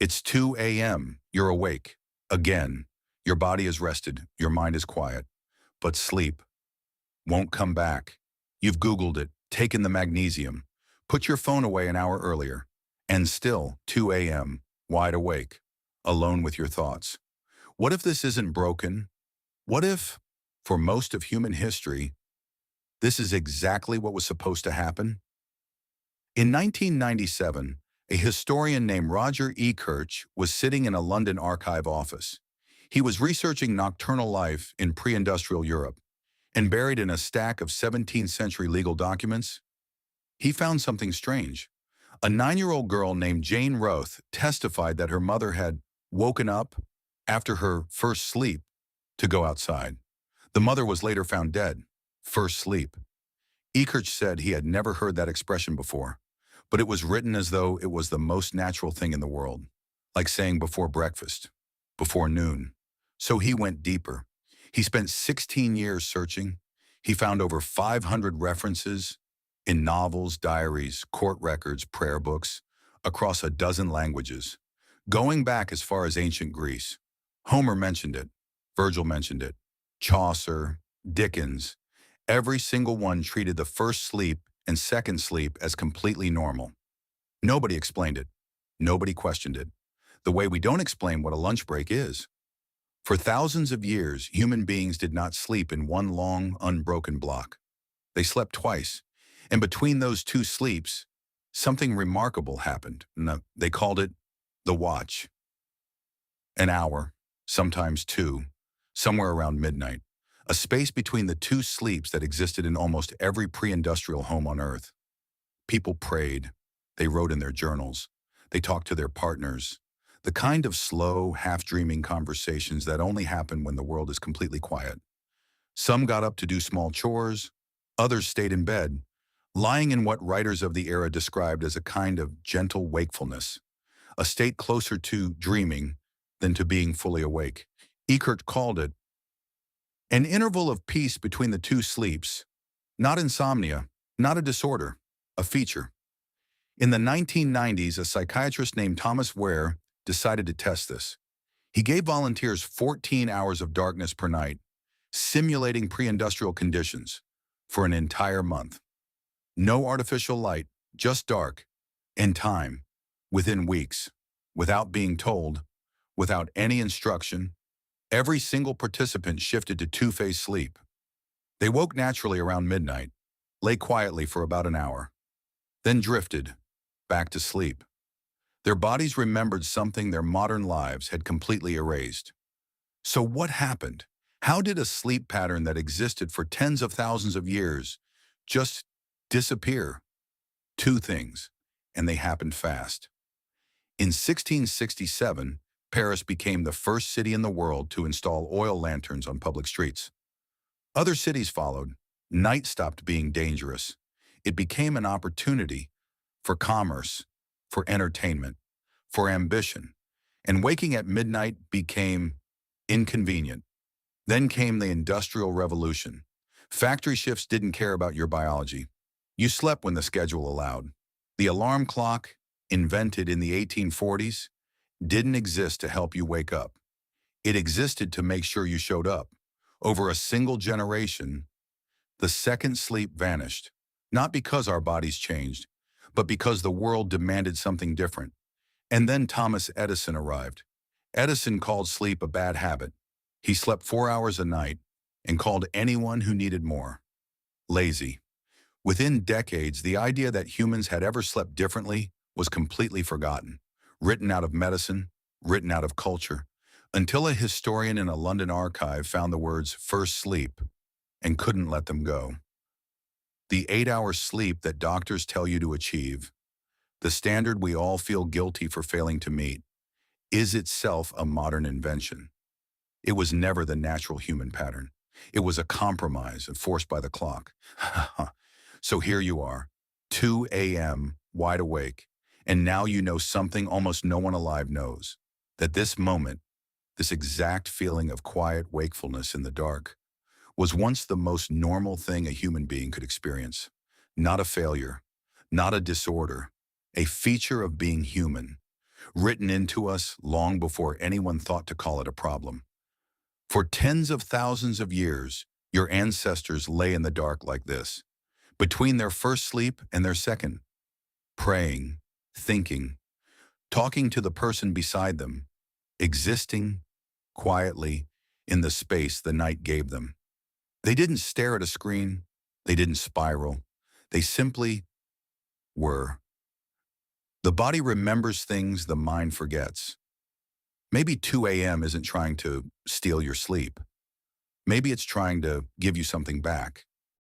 It's 2 a.m. You're awake. Again. Your body is rested. Your mind is quiet. But sleep won't come back. You've Googled it, taken the magnesium, put your phone away an hour earlier, and still 2 a.m., wide awake, alone with your thoughts. What if this isn't broken? What if, for most of human history, this is exactly what was supposed to happen? In 1997, a historian named Roger E. Kirch was sitting in a London archive office. He was researching nocturnal life in pre-industrial Europe, and buried in a stack of 17th century legal documents, he found something strange. A 9-year-old girl named Jane Roth testified that her mother had woken up after her first sleep to go outside. The mother was later found dead. First sleep. Ekirch said he had never heard that expression before, but it was written as though it was the most natural thing in the world, like saying before breakfast, before noon. So he went deeper. He spent 16 years searching. He found over 500 references in novels, diaries, court records, prayer books, across a dozen languages, going back as far as ancient Greece. Homer mentioned it. Virgil mentioned it. Chaucer, Dickens. Every single one treated the first sleep and second sleep as completely normal. Nobody explained it. Nobody questioned it. The way we don't explain what a lunch break is. For thousands of years, human beings did not sleep in one long, unbroken block. They slept twice, and between those two sleeps, something remarkable happened. They called it the watch. An hour, sometimes two, somewhere around midnight, a space between the two sleeps that existed in almost every pre-industrial home on Earth. People prayed, they wrote in their journals, they talked to their partners, the kind of slow, half-dreaming conversations that only happen when the world is completely quiet. Some got up to do small chores, others stayed in bed, lying in what writers of the era described as a kind of gentle wakefulness, a state closer to dreaming than to being fully awake. Ekert called it an interval of peace between the two sleeps, not insomnia, not a disorder, a feature. In the 1990s, a psychiatrist named Thomas Ware decided to test this. He gave volunteers 14 hours of darkness per night, simulating pre-industrial conditions, for an entire month. No artificial light, just dark, and time, within weeks, without being told, without any instruction. Every single participant shifted to two-phase sleep. They woke naturally around midnight, lay quietly for about an hour, then drifted back to sleep. Their bodies remembered something their modern lives had completely erased. So what happened? How did a sleep pattern that existed for tens of thousands of years just disappear? Two things, and they happened fast. In 1667, Paris became the first city in the world to install oil lanterns on public streets. Other cities followed. Night stopped being dangerous. It became an opportunity for commerce, for entertainment, for ambition, and waking at midnight became inconvenient. Then came the Industrial Revolution. Factory shifts didn't care about your biology. You slept when the schedule allowed. The alarm clock, invented in the 1840s, didn't exist to help you wake up. It existed to make sure you showed up. Over a single generation, the second sleep vanished, not because our bodies changed, but because the world demanded something different. And then Thomas Edison arrived. Edison called sleep a bad habit. He slept 4 hours a night and called anyone who needed more lazy. Within decades, the idea that humans had ever slept differently was completely forgotten, written out of medicine, written out of culture, until a historian in a London archive found the words "first sleep" and couldn't let them go. The 8-hour sleep that doctors tell you to achieve, the standard we all feel guilty for failing to meet, is itself a modern invention. It was never the natural human pattern. It was a compromise enforced by the clock. So here you are, 2 a.m., wide awake, and now you know something almost no one alive knows, that this moment, this exact feeling of quiet wakefulness in the dark, was once the most normal thing a human being could experience. Not a failure, not a disorder, a feature of being human. written into us long before anyone thought to call it a problem. For tens of thousands of years, your ancestors lay in the dark like this, between their first sleep and their second, praying, thinking, talking to the person beside them, existing quietly in the space the night gave them. They didn't stare at a screen. They didn't spiral. They simply were. The body remembers things the mind forgets. Maybe 2 a.m. isn't trying to steal your sleep. Maybe it's trying to give you something back.